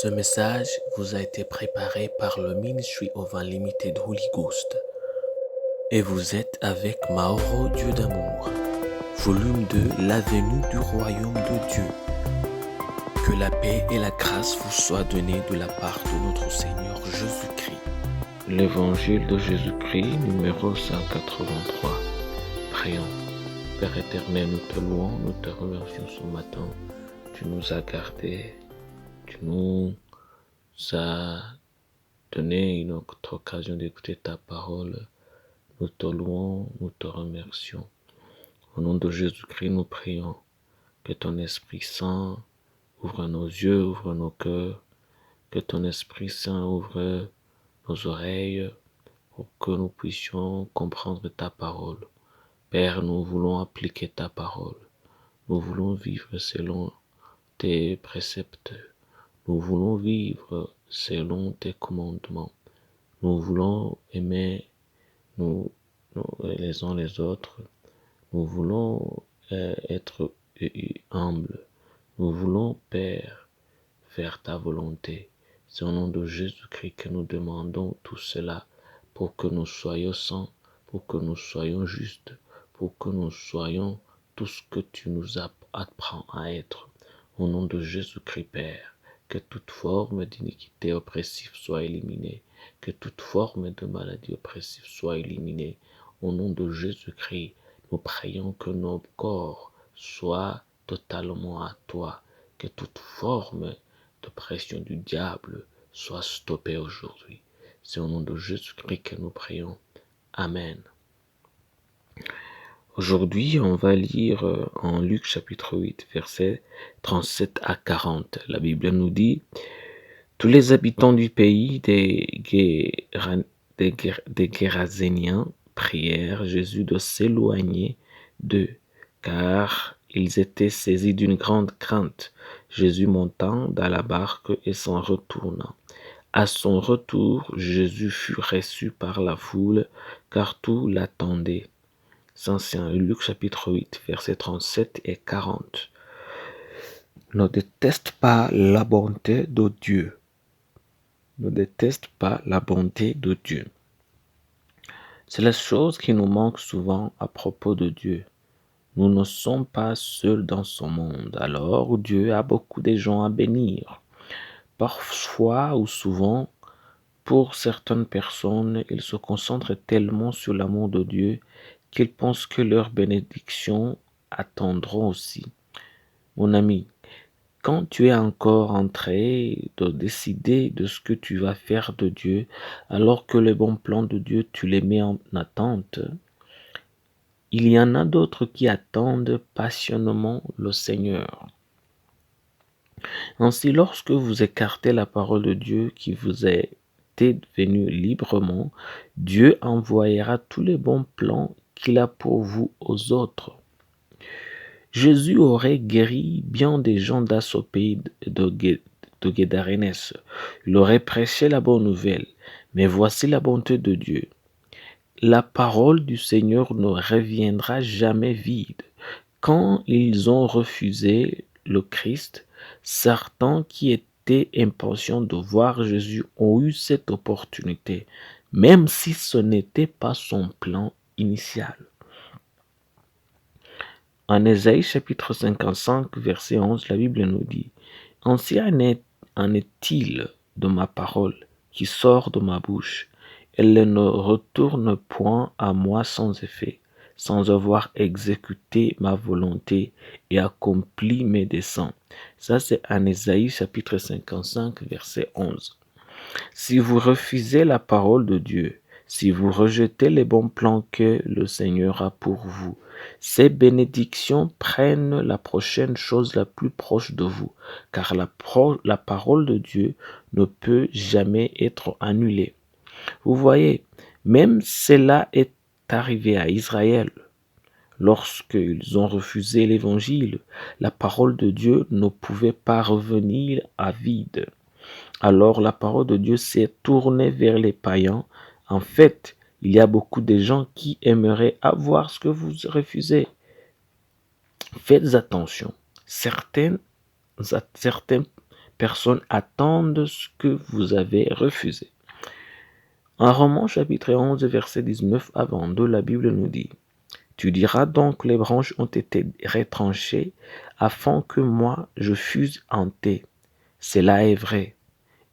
Ce message vous a été préparé par le Ministry of Unlimited Holy Ghost et vous êtes avec Mauro Dieu d'amour, volume 2, la venue du royaume de Dieu. Que la paix et la grâce vous soient données de la part de notre Seigneur Jésus-Christ. L'évangile de Jésus-Christ, numéro 183. Prions. Père éternel, nous te louons, nous te remercions ce matin. Tu nous as gardés, tu nous as donné une autre occasion d'écouter ta parole. Nous te louons, nous te remercions. Au nom de Jésus-Christ, nous prions que ton Esprit Saint ouvre nos yeux, ouvre nos cœurs, que ton Esprit Saint ouvre nos oreilles pour que nous puissions comprendre ta parole. Père, nous voulons appliquer ta parole. Nous voulons vivre selon tes préceptes. Nous voulons vivre selon tes commandements. Nous voulons aimer les uns les autres. Nous voulons être humbles. Nous voulons, Père, faire ta volonté. C'est au nom de Jésus-Christ que nous demandons tout cela pour que nous soyons saints, pour que nous soyons justes, pour que nous soyons tout ce que tu nous apprends à être. Au nom de Jésus-Christ, Père, que toute forme d'iniquité oppressive soit éliminée, que toute forme de maladie oppressive soit éliminée. Au nom de Jésus-Christ, nous prions que nos corps soient totalement à toi, que toute forme de pression du diable soit stoppée aujourd'hui. C'est au nom de Jésus-Christ que nous prions. Amen. Aujourd'hui, on va lire en Luc chapitre 8, versets 37 à 40. La Bible nous dit « Tous les habitants du pays des Géraséniens prièrent Jésus de s'éloigner d'eux, car ils étaient saisis d'une grande crainte. Jésus montant dans la barque et s'en retournant. À son retour, Jésus fut reçu par la foule, car tout l'attendait. » C'est Luc chapitre 8, versets 37 et 40. Ne déteste pas la bonté de Dieu. Ne déteste pas la bonté de Dieu. C'est la chose qui nous manque souvent à propos de Dieu. Nous ne sommes pas seuls dans ce monde, alors Dieu a beaucoup de gens à bénir. Parfois ou souvent, pour certaines personnes, ils se concentrent tellement sur l'amour de Dieu qu'ils pensent que leurs bénédictions attendront aussi. Mon ami, quand tu es encore en train de décider de ce que tu vas faire de Dieu, alors que les bons plans de Dieu, tu les mets en attente, il y en a d'autres qui attendent passionnément le Seigneur. Ainsi, lorsque vous écartez la parole de Dieu qui vous est venue librement, Dieu envoyera tous les bons plans qu'il a pour vous aux autres. Jésus aurait guéri bien des gens dans ce pays de Gédarénès. Il aurait prêché la bonne nouvelle. Mais voici la bonté de Dieu. La parole du Seigneur ne reviendra jamais vide. Quand ils ont refusé le Christ, certains qui étaient impatients de voir Jésus ont eu cette opportunité, même si ce n'était pas son plan initial. En Ésaïe chapitre 55, verset 11, la Bible nous dit « Ainsi en est-il de ma parole qui sort de ma bouche. Elle ne retourne point à moi sans effet, sans avoir exécuté ma volonté et accompli mes desseins. » Ça, c'est en Ésaïe chapitre 55, verset 11. Si vous refusez la parole de Dieu, si vous rejetez les bons plans que le Seigneur a pour vous, ces bénédictions prennent la prochaine chose la plus proche de vous, car la parole de Dieu ne peut jamais être annulée. Vous voyez, même cela est arrivé à Israël. Lorsqu'ils ont refusé l'évangile, la parole de Dieu ne pouvait pas revenir à vide. Alors la parole de Dieu s'est tournée vers les païens. En fait, il y a beaucoup de gens qui aimeraient avoir ce que vous refusez. Faites attention. Certaines personnes attendent ce que vous avez refusé. En Romains chapitre 11, verset 19 à 22, la Bible nous dit: Tu diras donc, les branches ont été retranchées afin que moi je fusse hanté. Cela est vrai.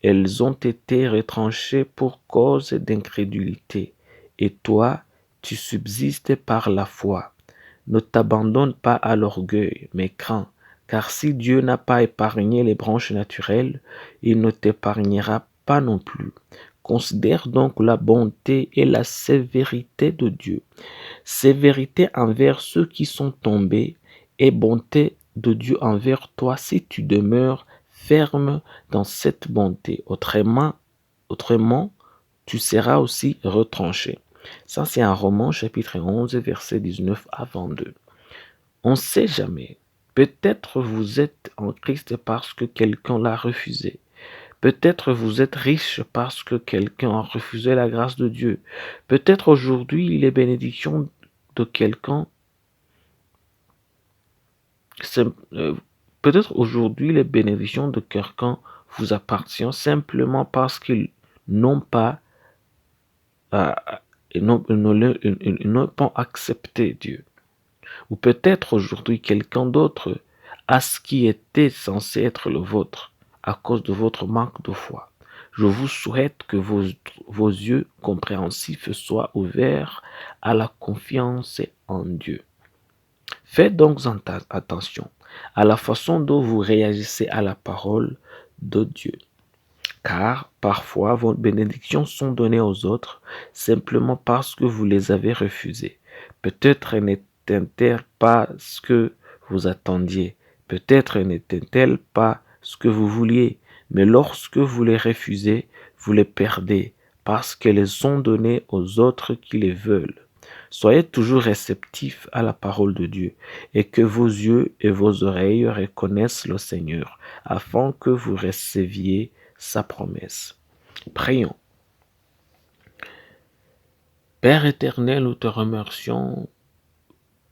Elles ont été retranchées pour cause d'incrédulité. Et toi, tu subsistes par la foi. Ne t'abandonne pas à l'orgueil, mais crains, car si Dieu n'a pas épargné les branches naturelles, il ne t'épargnera pas non plus. Considère donc la bonté et la sévérité de Dieu. Sévérité envers ceux qui sont tombés et bonté de Dieu envers toi si tu demeures ferme dans cette bonté. Autrement, tu seras aussi retranché. Ça, c'est un Romains chapitre 11, verset 19 à 22. On ne sait jamais. Peut-être vous êtes en Christ parce que quelqu'un l'a refusé. Peut-être vous êtes riche parce que quelqu'un a refusé la grâce de Dieu. Peut-être aujourd'hui les bénédictions de quelqu'un, peut-être aujourd'hui les bénédictions de quelqu'un vous appartiennent simplement parce qu'ils n'ont pas, ils n'ont pas accepté Dieu. Ou peut-être aujourd'hui quelqu'un d'autre a ce qui était censé être le vôtre à cause de votre manque de foi. Je vous souhaite que vos yeux compréhensifs soient ouverts à la confiance en Dieu. Faites donc attention à la façon dont vous réagissez à la parole de Dieu. Car parfois vos bénédictions sont données aux autres simplement parce que vous les avez refusées. Peut-être n'était-elle pas ce que vous attendiez. Peut-être n'était-elle pas ce que vous vouliez. Mais lorsque vous les refusez, vous les perdez parce qu'elles sont données aux autres qui les veulent. Soyez toujours réceptifs à la parole de Dieu et que vos yeux et vos oreilles reconnaissent le Seigneur afin que vous receviez sa promesse. Prions. Père éternel, nous te remercions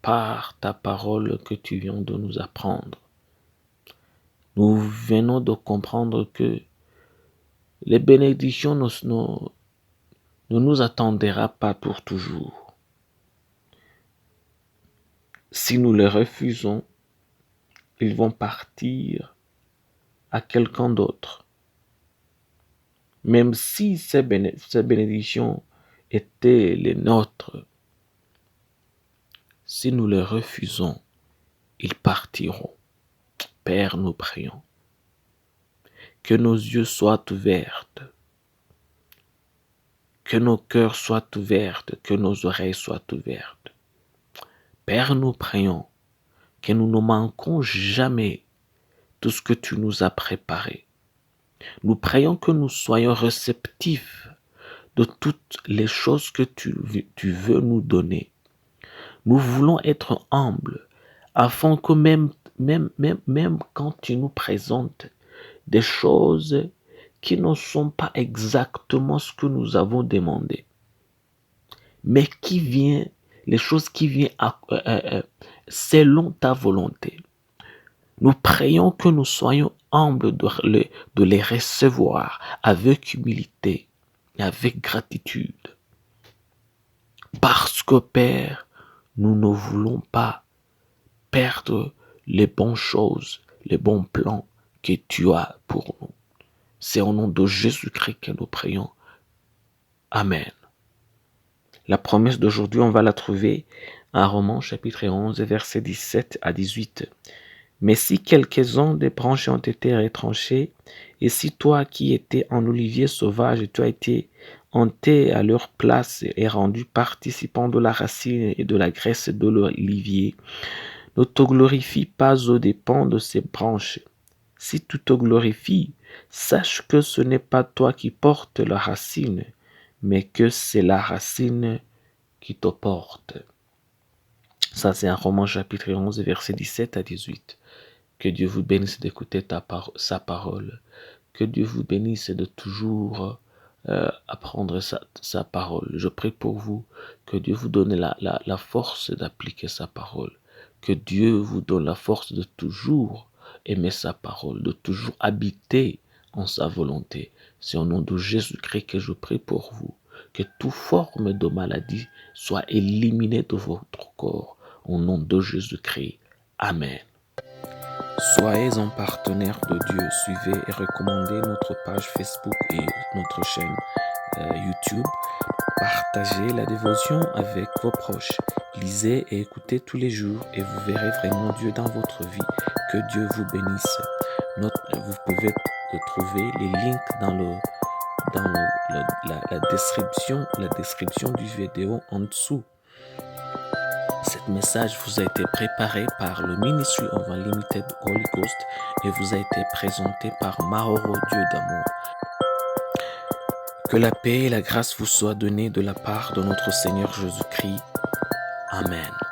par ta parole que tu viens de nous apprendre. Nous venons de comprendre que les bénédictions ne nous attendront pas pour toujours. Si nous les refusons, ils vont partir à quelqu'un d'autre. Même si ces bénédictions étaient les nôtres, si nous les refusons, ils partiront. Père, nous prions. Que nos yeux soient ouverts, que nos cœurs soient ouverts, que nos oreilles soient ouvertes. Père, nous prions que nous ne manquons jamais tout ce que tu nous as préparé. Nous prions que nous soyons réceptifs de toutes les choses que tu veux nous donner. Nous voulons être humbles afin que même quand tu nous présentes des choses qui ne sont pas exactement ce que nous avons demandé, mais les choses qui viennent selon ta volonté. Nous prions que nous soyons humbles de les recevoir avec humilité et avec gratitude. Parce que, Père, nous ne voulons pas perdre les bonnes choses, les bons plans que tu as pour nous. C'est au nom de Jésus-Christ que nous prions. Amen. La promesse d'aujourd'hui, on va la trouver en Romains chapitre 11, versets 17 à 18. Mais si quelques-uns des branches ont été retranchées, et si toi qui étais un olivier sauvage, tu as été hanté à leur place et rendu participant de la racine et de la graisse de l'olivier, ne te glorifie pas aux dépens de ces branches. Si tu te glorifies, sache que ce n'est pas toi qui portes la racine, mais que c'est la racine qui te porte. Ça, c'est un Romains chapitre 11, versets 17 à 18. Que Dieu vous bénisse d'écouter sa parole. Que Dieu vous bénisse de toujours apprendre sa parole. Je prie pour vous que Dieu vous donne la force d'appliquer sa parole. Que Dieu vous donne la force de toujours aimer sa parole, de toujours habiter en sa volonté. C'est au nom de Jésus-Christ que je prie pour vous. Que toute forme de maladie soit éliminée de votre corps. Au nom de Jésus-Christ. Amen. Soyez un partenaire de Dieu. Suivez et recommandez notre page Facebook et notre chaîne YouTube. Partagez la dévotion avec vos proches. Lisez et écoutez tous les jours et vous verrez vraiment Dieu dans votre vie. Que Dieu vous bénisse. Vous pouvez trouver les links dans la description du vidéo en dessous. Cet message vous a été préparé par le Ministry of Unlimited Holy Ghost et vous a été présenté par Mahoro Dieu d'amour. Que la paix et la grâce vous soient données de la part de notre Seigneur Jésus-Christ. Amen.